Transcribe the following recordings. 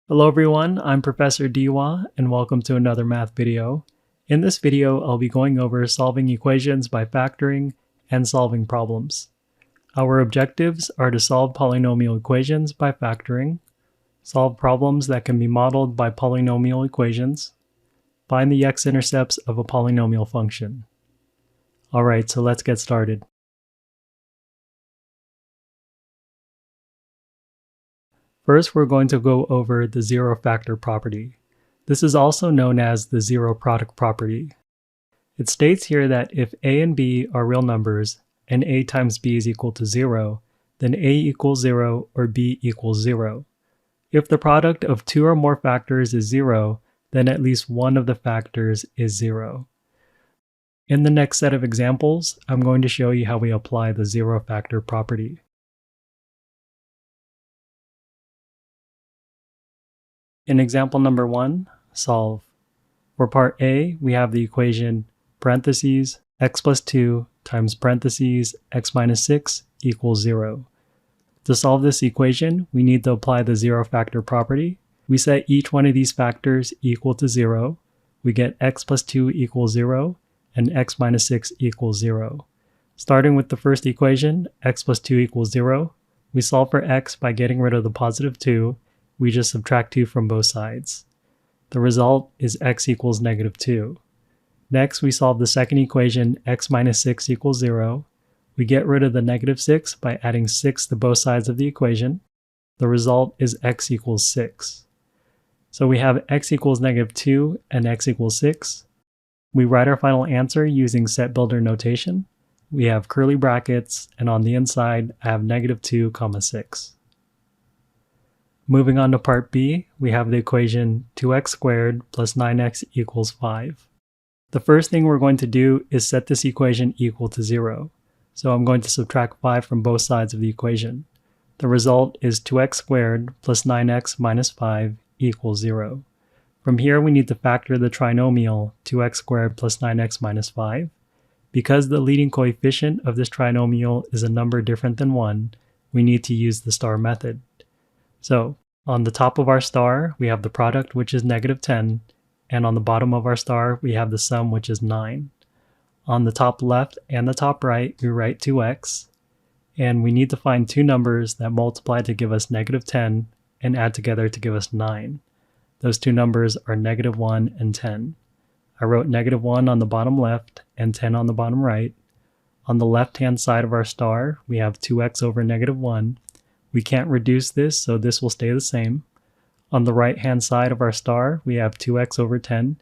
Hello everyone, I'm Professor Diwa and welcome to another math video. In this video, I'll be going over solving equations by factoring and solving problems. Our objectives are to solve polynomial equations by factoring, solve problems that can be modeled by polynomial equations, find the x-intercepts of a polynomial function. Alright, so let's get started. First, we're going to go over the zero factor property. This is also known as the zero product property. It states here that if a and b are real numbers and a times b is equal to 0, then a equals 0 or b equals 0. If the product of two or more factors is 0, then at least one of the factors is 0. In the next set of examples, I'm going to show you how we apply the zero factor property. In example number 1, solve. For part A, we have the equation parentheses x plus 2 times parentheses x minus 6 equals 0. To solve this equation, we need to apply the zero factor property. We set each one of these factors equal to 0. We get x plus 2 equals 0 and x minus 6 equals 0. Starting with the first equation, x plus 2 equals 0, we solve for x by getting rid of the positive 2. We just subtract 2 from both sides. The result is x equals negative 2. Next, we solve the second equation, x minus 6 equals 0. We get rid of the negative 6 by adding 6 to both sides of the equation. The result is x equals 6. So we have x equals negative 2 and x equals 6. We write our final answer using set builder notation. We have curly brackets, and on the inside, I have negative 2, 6. Moving on to part B, we have the equation 2x squared plus 9x equals 5. The first thing we're going to do is set this equation equal to 0. So I'm going to subtract 5 from both sides of the equation. The result is 2x squared plus 9x minus 5 equals 0. From here, we need to factor the trinomial 2x squared plus 9x minus 5. Because the leading coefficient of this trinomial is a number different than 1, we need to use the star method. So, on the top of our star, we have the product, which is negative 10, and on the bottom of our star, we have the sum, which is 9. On the top left and the top right, we write 2x, and we need to find two numbers that multiply to give us negative 10 and add together to give us 9. Those two numbers are negative 1 and 10. I wrote negative 1 on the bottom left and 10 on the bottom right. On the left-hand side of our star, we have 2x over negative 1. We can't reduce this, so this will stay the same. On the right-hand side of our star, we have 2x over 10.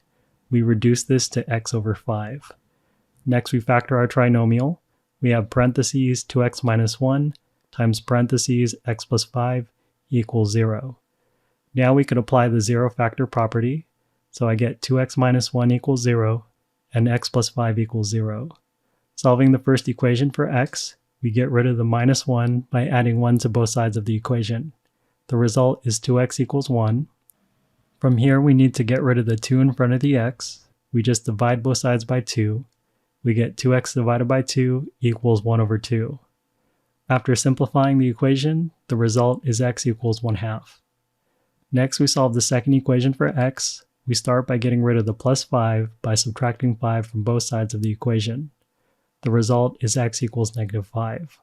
We reduce this to x over 5. Next, we factor our trinomial. We have parentheses 2x minus 1 times parentheses x plus 5 equals 0. Now we could apply the zero factor property. So I get 2x minus 1 equals 0 and x plus 5 equals 0. Solving the first equation for x, we get rid of the minus 1 by adding 1 to both sides of the equation. The result is 2x equals 1. From here, we need to get rid of the 2 in front of the x. We just divide both sides by 2. We get 2x divided by 2 equals 1 over 2. After simplifying the equation, the result is x equals 1/2. Next, we solve the second equation for x. We start by getting rid of the plus 5 by subtracting 5 from both sides of the equation. The result is x equals negative 5.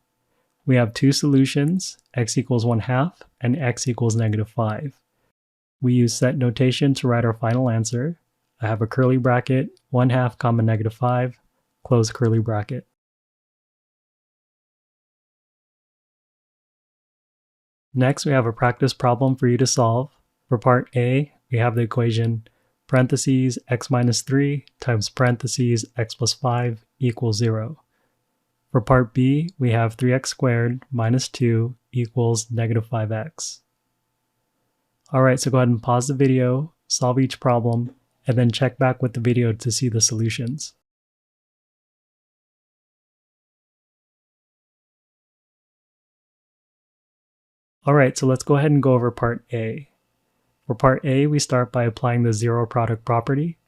We have two solutions, x equals 1/2 and x equals negative 5. We use set notation to write our final answer. I have a curly bracket, 1/2 comma negative 5, close curly bracket. Next, we have a practice problem for you to solve. For part A, we have the equation parentheses x minus 3 times parentheses x plus 5 equals 0. For part B, we have 3x squared minus 2 equals negative 5x. Alright, so go ahead and pause the video, solve each problem, and then check back with the video to see the solutions. Alright, so let's go ahead and go over part A. For part A, we start by applying the zero product property.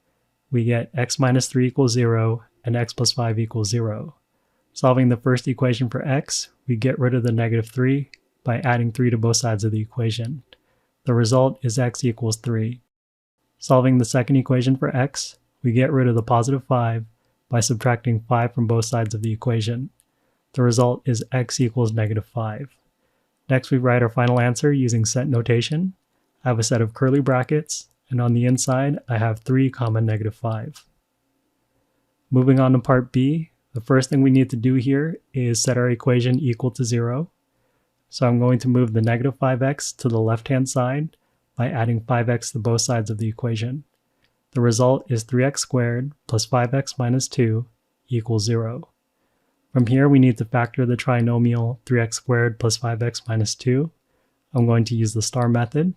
We get x minus 3 equals 0 and x plus 5 equals 0. Solving the first equation for x, we get rid of the negative 3 by adding 3 to both sides of the equation. The result is x equals 3. Solving the second equation for x, we get rid of the positive 5 by subtracting 5 from both sides of the equation. The result is x equals negative 5. Next, we write our final answer using set notation. I have a set of curly brackets, and on the inside, I have 3 comma negative 5. Moving on to part B, the first thing we need to do here is set our equation equal to 0. So I'm going to move the negative 5x to the left-hand side by adding 5x to both sides of the equation. The result is 3x squared plus 5x minus 2 equals 0. From here, we need to factor the trinomial 3x squared plus 5x minus 2. I'm going to use the star method.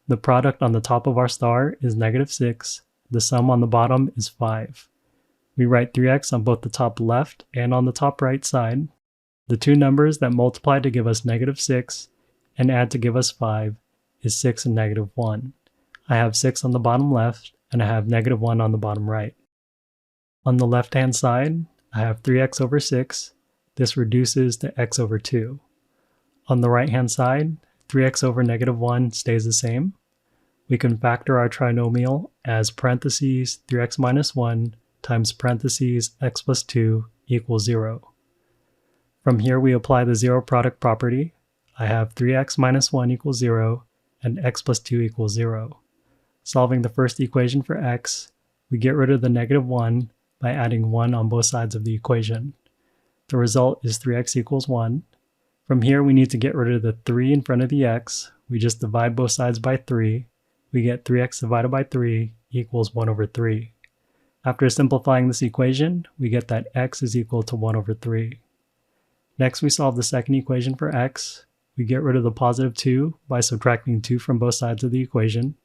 The product on the top of our star is negative 6. The sum on the bottom is 5. We write 3x on both the top left and on the top right side. The two numbers that multiply to give us negative 6 and add to give us 5 is 6 and negative 1. I have 6 on the bottom left and I have negative 1 on the bottom right. On the left-hand side, I have 3x over 6. This reduces to x over 2. On the right-hand side, 3x over negative 1 stays the same. We can factor our trinomial as parentheses 3x minus 1 times parentheses x plus 2 equals 0. From here, we apply the zero product property. I have 3x minus 1 equals 0 and x plus 2 equals 0. Solving the first equation for x, we get rid of the negative 1 by adding 1 on both sides of the equation. The result is 3x equals 1. From here, we need to get rid of the 3 in front of the x. We just divide both sides by 3. We get 3x divided by 3 equals 1 over 3. After simplifying this equation, we get that x is equal to 1 over 3. Next, we solve the second equation for x. We get rid of the positive 2 by subtracting 2 from both sides of the equation.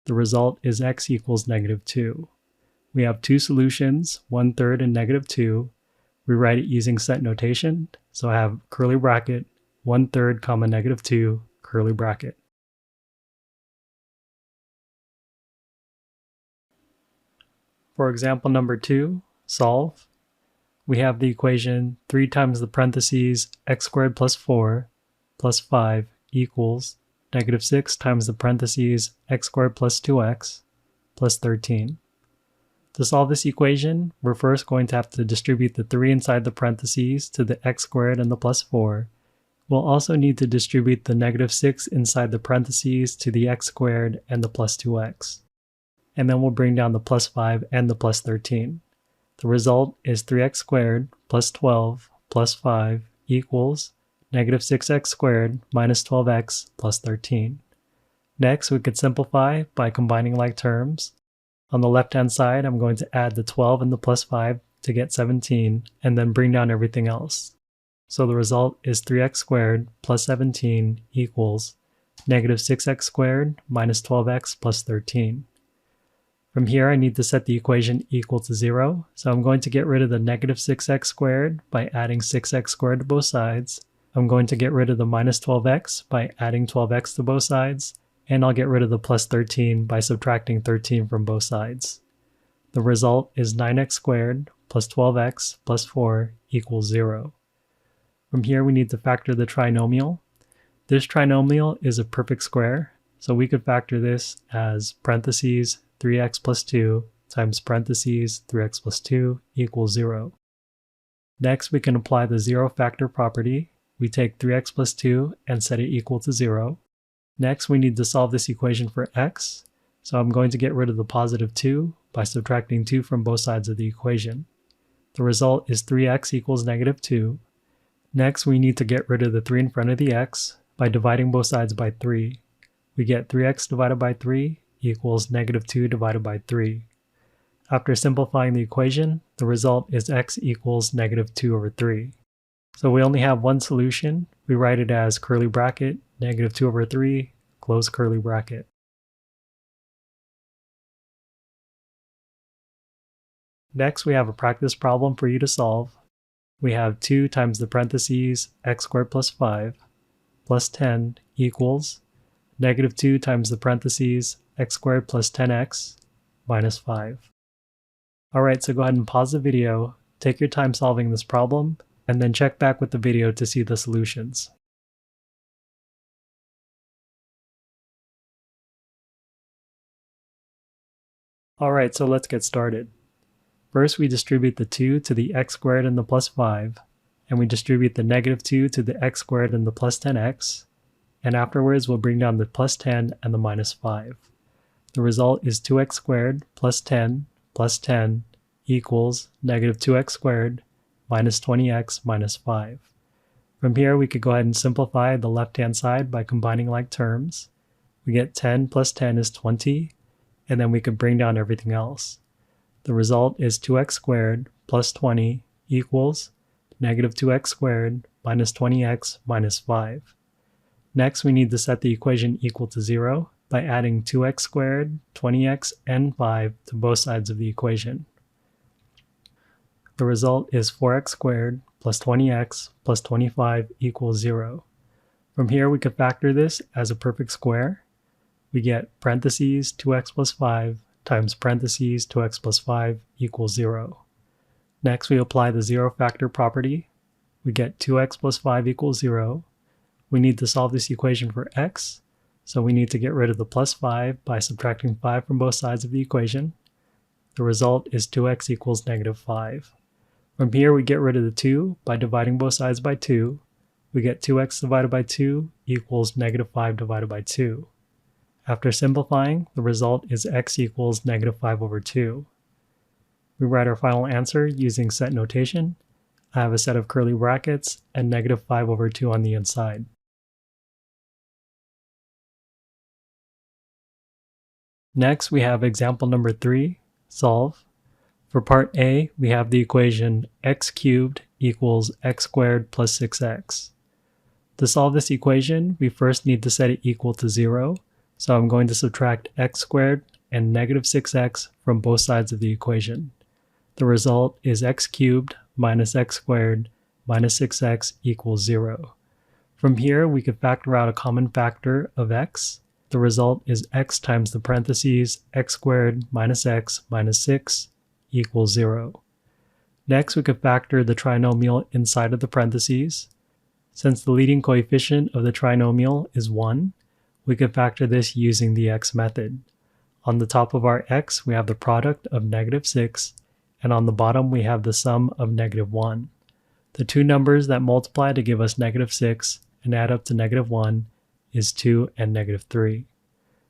The result is x equals negative 2. We have two solutions, 1/3 and negative 2. We write it using set notation. So I have curly bracket, 1/3 comma negative 2, curly bracket. For example number 2, solve. We have the equation 3 times the parentheses x squared plus 4 plus 5 equals negative 6 times the parentheses x squared plus 2x plus 13. To solve this equation, we're first going to have to distribute the 3 inside the parentheses to the x squared and the plus 4. We'll also need to distribute the negative 6 inside the parentheses to the x squared and the plus 2x. And then we'll bring down the plus 5 and the plus 13. The result is 3x squared plus 12 plus 5 equals negative 6x squared minus 12x plus 13. Next, we could simplify by combining like terms. On the left-hand side, I'm going to add the 12 and the plus 5 to get 17, and then bring down everything else. So the result is 3x squared plus 17 equals negative 6x squared minus 12x plus 13. From here, I need to set the equation equal to 0, so I'm going to get rid of the negative 6x squared by adding 6x squared to both sides. I'm going to get rid of the minus 12x by adding 12x to both sides, and I'll get rid of the plus 13 by subtracting 13 from both sides. The result is 9x squared plus 12x plus 4 equals 0. From here, we need to factor the trinomial. This trinomial is a perfect square, so we could factor this as parentheses 3x plus 2 times parentheses 3x plus 2 equals 0. Next, we can apply the zero factor property. We take 3x plus 2 and set it equal to 0. Next, we need to solve this equation for x. So I'm going to get rid of the positive 2 by subtracting 2 from both sides of the equation. The result is 3x equals negative 2. Next, we need to get rid of the 3 in front of the x by dividing both sides by 3. We get 3x divided by 3 equals negative 2 divided by 3. After simplifying the equation, the result is x equals negative 2 over 3. So we only have one solution. We write it as curly bracket, negative 2 over 3, close curly bracket. Next, we have a practice problem for you to solve. We have 2 times the parentheses x squared plus 5 plus 10 equals negative 2 times the parentheses x squared plus 10x minus 5. Alright, so go ahead and pause the video, take your time solving this problem, and then check back with the video to see the solutions. Alright, so let's get started. First, we distribute the 2 to the x squared and the plus 5, and we distribute the negative 2 to the x squared and the plus 10x, and afterwards we'll bring down the plus 10 and the minus 5. The result is 2x squared plus 10 equals negative 2x squared minus 20x minus 5. From here, we could go ahead and simplify the left-hand side by combining like terms. We get 10 plus 10 is 20, and then we could bring down everything else. The result is 2x squared plus 20 equals negative 2x squared minus 20x minus 5. Next, we need to set the equation equal to 0 by adding 2x squared, 20x, and 5 to both sides of the equation. The result is 4x squared plus 20x plus 25 equals 0. From here, we could factor this as a perfect square. We get parentheses 2x plus 5 times parentheses 2x plus 5 equals 0. Next, we apply the zero factor property. We get 2x plus 5 equals 0. We need to solve this equation for x, so we need to get rid of the plus 5 by subtracting 5 from both sides of the equation. The result is 2x equals negative 5. From here, we get rid of the 2 by dividing both sides by 2. We get 2x divided by 2 equals negative 5 divided by 2. After simplifying, the result is x equals negative 5 over 2. We write our final answer using set notation. I have a set of curly brackets and negative 5 over 2 on the inside. Next, we have example number 3, solve. For part A, we have the equation x cubed equals x squared plus 6x. To solve this equation, we first need to set it equal to 0, so I'm going to subtract x squared and negative 6x from both sides of the equation. The result is x cubed minus x squared minus 6x equals 0. From here, we could factor out a common factor of x. The result is x times the parentheses x squared minus x minus 6 equals 0. Next, we could factor the trinomial inside of the parentheses. Since the leading coefficient of the trinomial is 1, we could factor this using the x method. On the top of our x, we have the product of negative 6, and on the bottom, we have the sum of negative 1. The two numbers that multiply to give us negative 6 and add up to negative 1 is 2 and negative 3.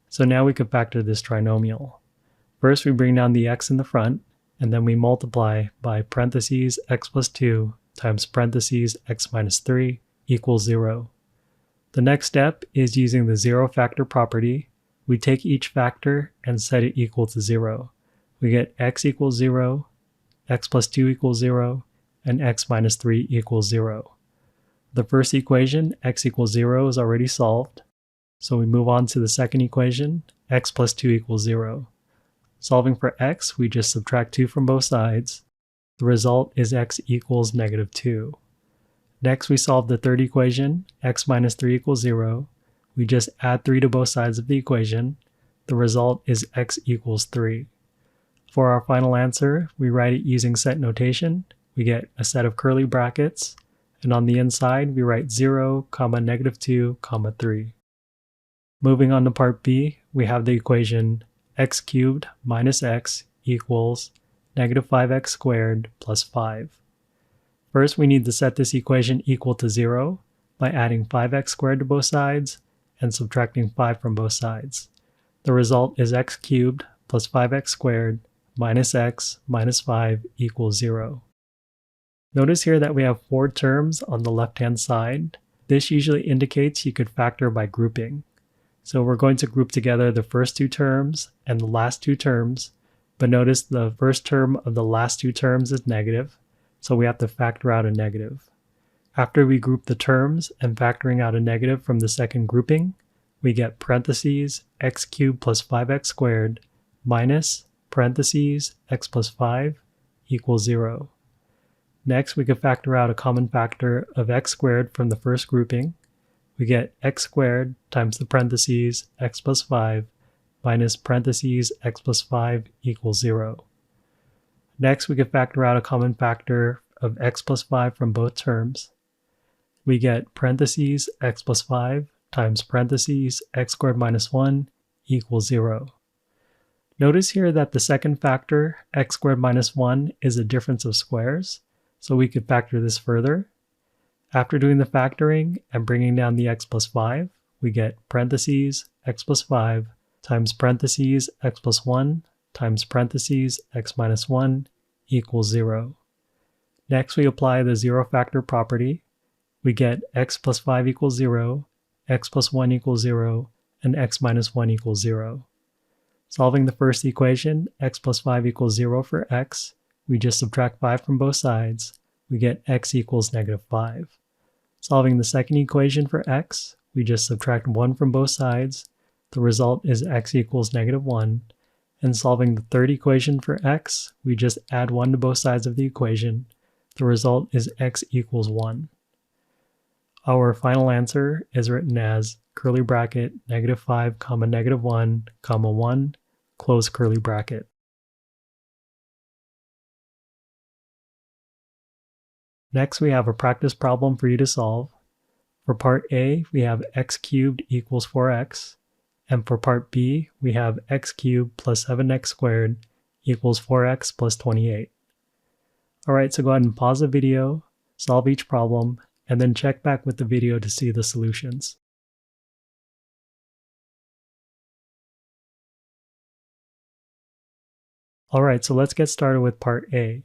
So now we could factor this trinomial. First, we bring down the x in the front, and then we multiply by parentheses x plus 2 times parentheses x minus 3 equals 0. The next step is using the zero factor property. We take each factor and set it equal to 0. We get x equals 0, x plus 2 equals 0, and x minus 3 equals 0. The first equation, x equals 0, is already solved. So we move on to the second equation, x plus 2 equals 0. Solving for x, we just subtract 2 from both sides. The result is x equals negative 2. Next, we solve the third equation, x minus 3 equals 0. We just add 3 to both sides of the equation. The result is x equals 3. For our final answer, we write it using set notation. We get a set of curly brackets, and on the inside, we write 0, negative 2, 3. Moving on to part B, we have the equation x cubed minus x equals negative 5x squared plus 5. First, we need to set this equation equal to 0 by adding 5x squared to both sides and subtracting 5 from both sides. The result is x cubed plus 5x squared minus x minus 5 equals 0. Notice here that we have 4 terms on the left-hand side. This usually indicates you could factor by grouping. So we're going to group together the first 2 terms and the last 2 terms, but notice the first term of the last 2 terms is negative, so we have to factor out a negative. After we group the terms and factoring out a negative from the second grouping, we get parentheses x cubed plus 5x squared minus parentheses x plus 5 equals 0. Next, we could factor out a common factor of x squared from the first grouping. We get x squared times the parentheses x plus 5 minus parentheses x plus 5 equals 0. Next, we could factor out a common factor of x plus 5 from both terms. We get parentheses x plus 5 times parentheses x squared minus 1 equals 0. Notice here that the second factor, x squared minus 1, is a difference of squares, so we could factor this further. After doing the factoring and bringing down the x plus 5, we get parentheses x plus 5 times parentheses x plus 1 times parentheses x minus 1 equals 0. Next, we apply the zero factor property. We get x plus 5 equals 0, x plus 1 equals 0, and x minus 1 equals 0. Solving the first equation, x plus 5 equals 0 for x, we just subtract 5 from both sides. We get x equals negative 5. Solving the second equation for x, we just subtract 1 from both sides. The result is x equals negative 1. And solving the third equation for x, we just add 1 to both sides of the equation. The result is x equals 1. Our final answer is written as curly bracket negative 5 comma negative 1 comma 1 close curly bracket. Next, we have a practice problem for you to solve. For part A, we have x cubed equals 4x, and for part B, we have x cubed plus 7x squared equals 4x plus 28. Alright, so go ahead and pause the video, solve each problem, and then check back with the video to see the solutions. Alright, so let's get started with part A.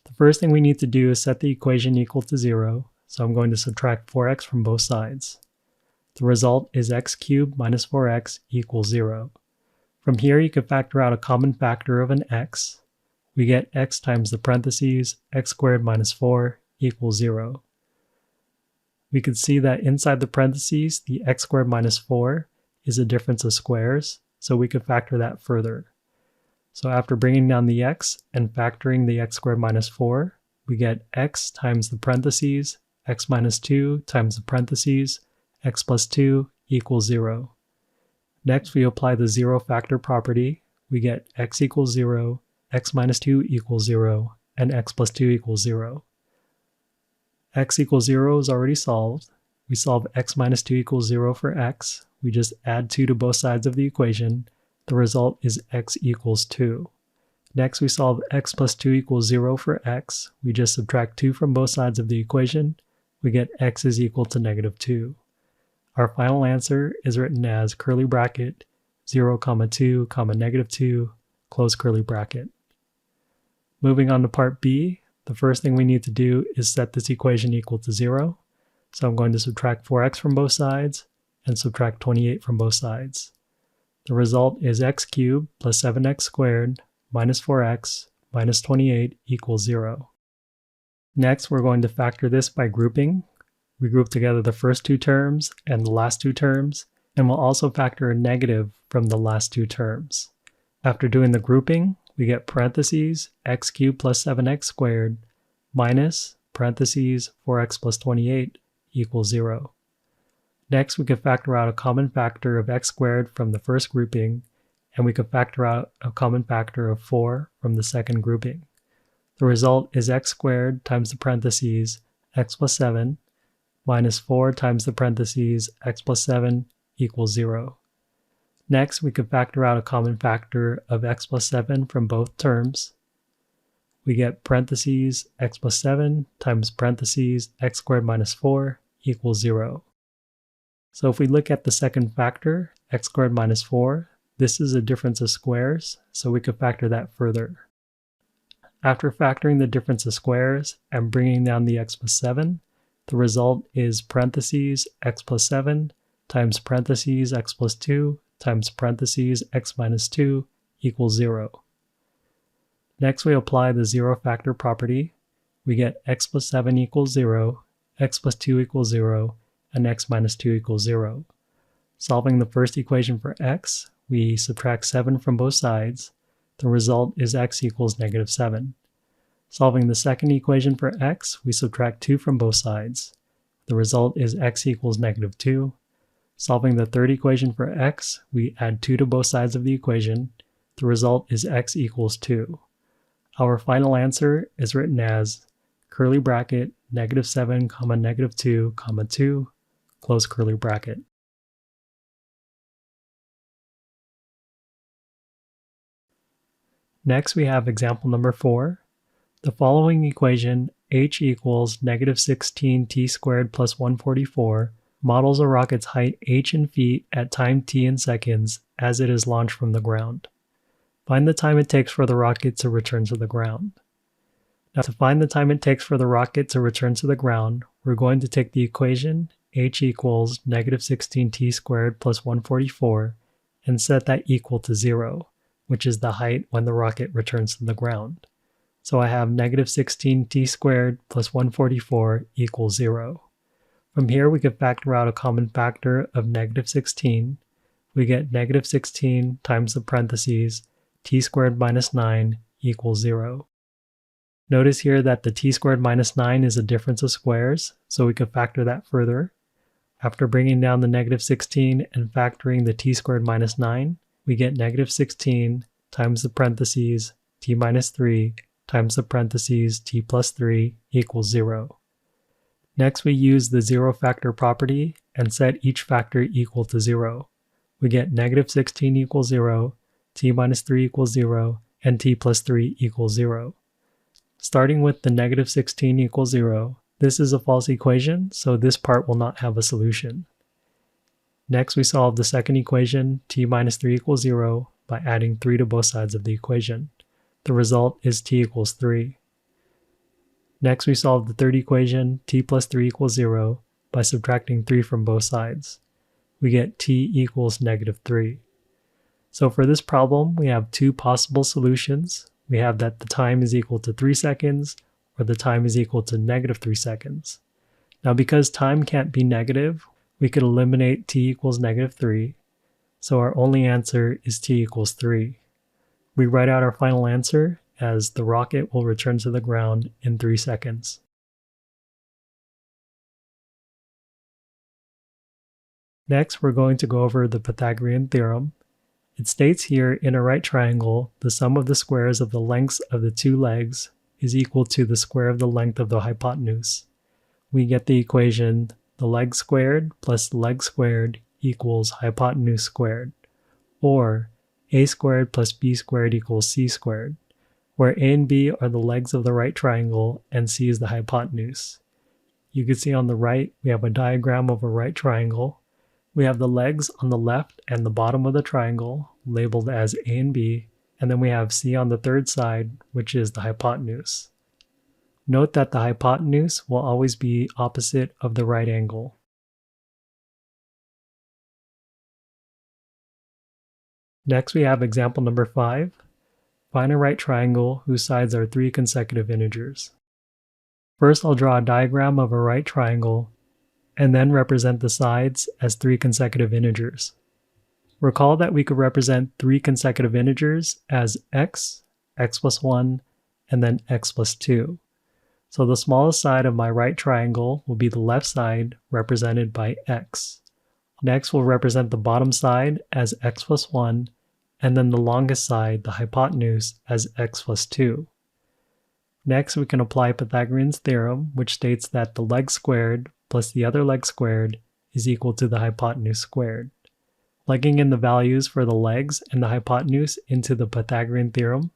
The first thing we need to do is set the equation equal to 0, so I'm going to subtract 4x from both sides. The result is x cubed minus 4x equals 0. From here you can factor out a common factor of an x. We get x times the parentheses x squared minus 4 equals 0. We can see that inside the parentheses the x squared minus 4 is a difference of squares, so we could factor that further. So after bringing down the x and factoring the x squared minus 4, we get x times the parentheses x minus 2 times the parentheses x plus 2 equals 0. Next, we apply the zero factor property. We get x equals 0, x minus 2 equals 0, and x plus 2 equals 0. X equals 0 is already solved. We solve x minus 2 equals 0 for x. We just add 2 to both sides of the equation. The result is x equals 2. Next, we solve x plus 2 equals 0 for x. We just subtract 2 from both sides of the equation. We get x is equal to negative 2. Our final answer is written as curly bracket 0, 2, negative 2, close curly bracket. Moving on to part B, the first thing we need to do is set this equation equal to 0. So I'm going to subtract 4x from both sides and subtract 28 from both sides. The result is x cubed plus 7x squared minus 4x minus 28 equals 0. Next, we're going to factor this by grouping. We group together the first two terms and the last two terms, and we'll also factor a negative from the last two terms. After doing the grouping, we get parentheses x cubed plus 7x squared minus parentheses 4x plus 28 equals 0. Next, we can factor out a common factor of x squared from the first grouping, and we can factor out a common factor of 4 from the second grouping. The result is x squared times the parentheses x plus 7 minus 4 times the parentheses x plus 7 equals 0. Next, we can factor out a common factor of x plus 7 from both terms. We get parentheses x plus 7 times parentheses x squared minus 4 equals 0. So if we look at the second factor, x squared minus 4, this is a difference of squares, so we could factor that further. After factoring the difference of squares and bringing down the x plus 7, the result is parentheses x plus 7 times parentheses x plus 2 times parentheses x minus 2 equals 0. Next, we apply the zero factor property. We get x plus 7 equals 0, x plus 2 equals 0, and x minus 2 equals 0. Solving the first equation for x, we subtract 7 from both sides. The result is x equals negative 7. Solving the second equation for x, we subtract 2 from both sides. The result is x equals negative 2. Solving the third equation for x, we add 2 to both sides of the equation. The result is x equals 2. Our final answer is written as curly bracket negative 7, negative 2, 2, close curly bracket. Next, we have example number 4. The following equation, h equals negative 16 t squared plus 144, models a rocket's height h in feet at time t in seconds as it is launched from the ground. Find the time it takes for the rocket to return to the ground. Now, to find the time it takes for the rocket to return to the ground, we're going to take the equation h equals negative 16 t squared plus 144 and set that equal to 0, which is the height when the rocket returns to the ground. So I have negative 16 t squared plus 144 equals 0. From here, we could factor out a common factor of negative 16. We get negative 16 times the parentheses t squared minus 9 equals 0. Notice here that the t squared minus 9 is a difference of squares, so we could factor that further. After bringing down the negative 16 and factoring the t squared minus 9, we get negative 16 times the parentheses t minus 3 times the parentheses t plus 3 equals 0. Next, we use the zero factor property and set each factor equal to 0. We get negative 16 equals 0, t minus 3 equals 0, and t plus 3 equals 0. Starting with the negative 16 equals 0, this is a false equation, so this part will not have a solution. Next, we solve the second equation, t minus 3 equals 0, by adding 3 to both sides of the equation. The result is t equals 3. Next, we solve the third equation, t plus 3 equals 0, by subtracting 3 from both sides. We get t equals negative 3. So for this problem, we have two possible solutions. We have that the time is equal to 3 seconds, or the time is equal to negative 3 seconds. Now, because time can't be negative, we could eliminate t equals negative 3, so our only answer is t equals 3. We write out our final answer as the rocket will return to the ground in 3 seconds. Next, we're going to go over the Pythagorean Theorem. It states here in a right triangle, the sum of the squares of the lengths of the two legs is equal to the square of the length of the hypotenuse. We get the equation the leg squared plus leg squared equals hypotenuse squared, or a squared plus b squared equals c squared, where a and b are the legs of the right triangle and c is the hypotenuse. You can see on the right, we have a diagram of a right triangle. We have the legs on the left and the bottom of the triangle labeled as a and b, and then we have c on the third side, which is the hypotenuse. Note that the hypotenuse will always be opposite of the right angle. Next, we have example number 5. Find a right triangle whose sides are 3 consecutive integers. First, I'll draw a diagram of a right triangle and then represent the sides as 3 consecutive integers. Recall that we could represent 3 consecutive integers as x, x plus 1, and then x plus 2. So the smallest side of my right triangle will be the left side, represented by x. Next, we'll represent the bottom side as x plus 1, and then the longest side, the hypotenuse, as x plus 2. Next, we can apply Pythagorean's theorem, which states that the leg squared plus the other leg squared is equal to the hypotenuse squared. Plugging in the values for the legs and the hypotenuse into the Pythagorean theorem,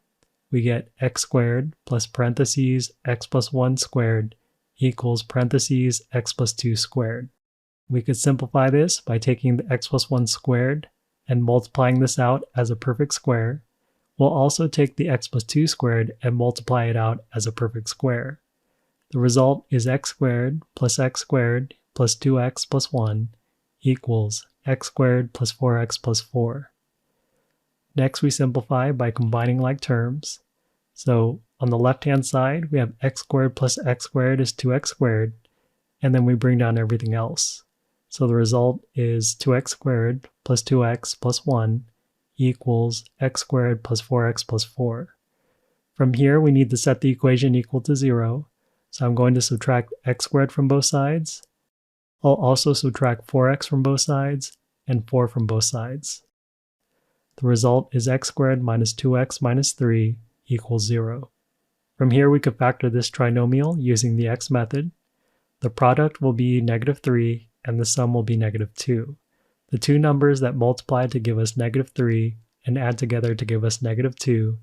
we get x squared plus parentheses x plus 1 squared equals parentheses x plus 2 squared. We could simplify this by taking the x plus 1 squared and multiplying this out as a perfect square. We'll also take the x plus 2 squared and multiply it out as a perfect square. The result is x squared plus 2x plus 1 equals x squared plus 4x plus 4. Next, we simplify by combining like terms. So on the left-hand side, we have x squared plus x squared is 2x squared, and then we bring down everything else. So the result is 2x squared plus 2x plus 1 equals x squared plus 4x plus 4. From here, we need to set the equation equal to 0. So I'm going to subtract x squared from both sides. I'll also subtract 4x from both sides and 4 from both sides. The result is x squared minus 2x minus 3 equals 0. From here, we could factor this trinomial using the x method. The product will be negative 3 and the sum will be negative 2. The two numbers that multiply to give us negative 3 and add together to give us negative 2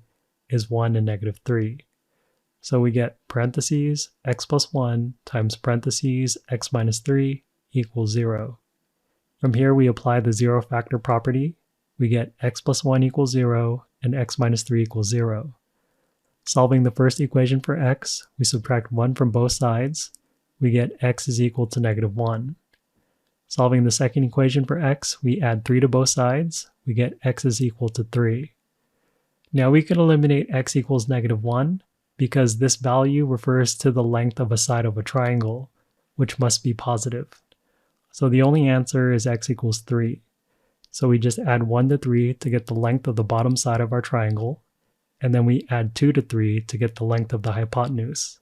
is 1 and negative 3. So we get parentheses x plus 1 times parentheses x minus 3 equals 0. From here we apply the zero factor property. We get x plus 1 equals 0 and x minus 3 equals 0. Solving the first equation for x, we subtract 1 from both sides. We get x is equal to negative 1. Solving the second equation for x, we add 3 to both sides. We get x is equal to 3. Now we can eliminate x equals negative 1 because this value refers to the length of a side of a triangle, which must be positive. So the only answer is x equals 3. So we just add 1 to 3 to get the length of the bottom side of our triangle, and then we add 2 to 3 to get the length of the hypotenuse.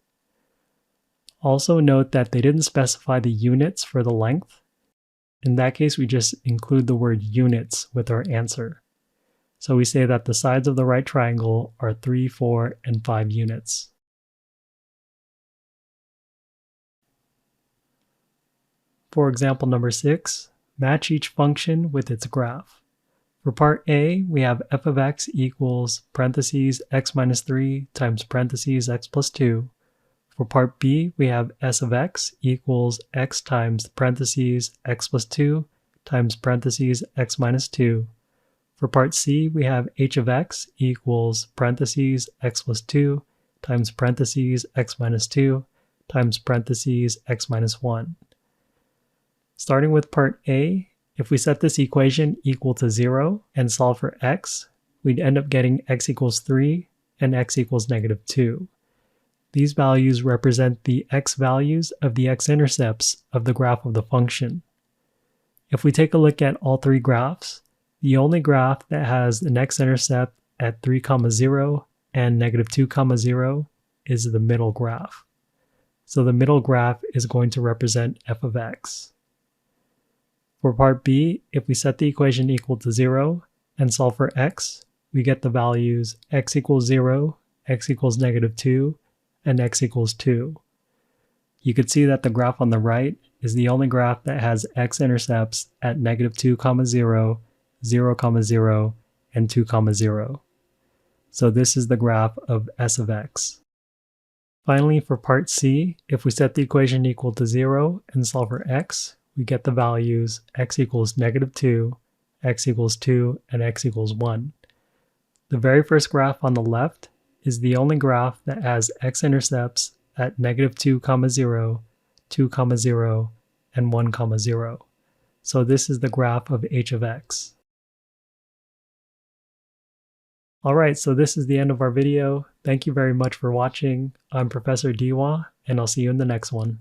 Also note that they didn't specify the units for the length. In that case, we just include the word units with our answer. So we say that the sides of the right triangle are 3, 4, and 5 units. For example number 6, match each function with its graph. For part A, we have f of x equals parentheses x minus 3 times parentheses x plus 2. For part B, we have s of x equals x times parentheses x plus 2 times parentheses x minus 2. For part C, we have h of x equals parentheses x plus 2 times parentheses x minus 2 times parentheses x minus 1. Starting with part A, if we set this equation equal to 0 and solve for x, we'd end up getting x equals 3 and x equals negative 2. These values represent the x values of the x-intercepts of the graph of the function. If we take a look at all three graphs, the only graph that has an x-intercept at 3, 0 and negative 2, 0 is the middle graph. So the middle graph is going to represent f of x. For part B, if we set the equation equal to 0 and solve for x, we get the values x equals 0, x equals negative 2, and x equals 2. You could see that the graph on the right is the only graph that has x-intercepts at negative 2, 0, 0, 0, and 2, 0. So this is the graph of s of x. Finally, for part C, if we set the equation equal to 0 and solve for x, we get the values x equals negative 2, x equals 2, and x equals 1. The very first graph on the left is the only graph that has x-intercepts at negative 2, 0, 2, 0, and 1, 0. So this is the graph of h of x. Alright, so this is the end of our video. Thank you very much for watching. I'm Professor Diwa, and I'll see you in the next one.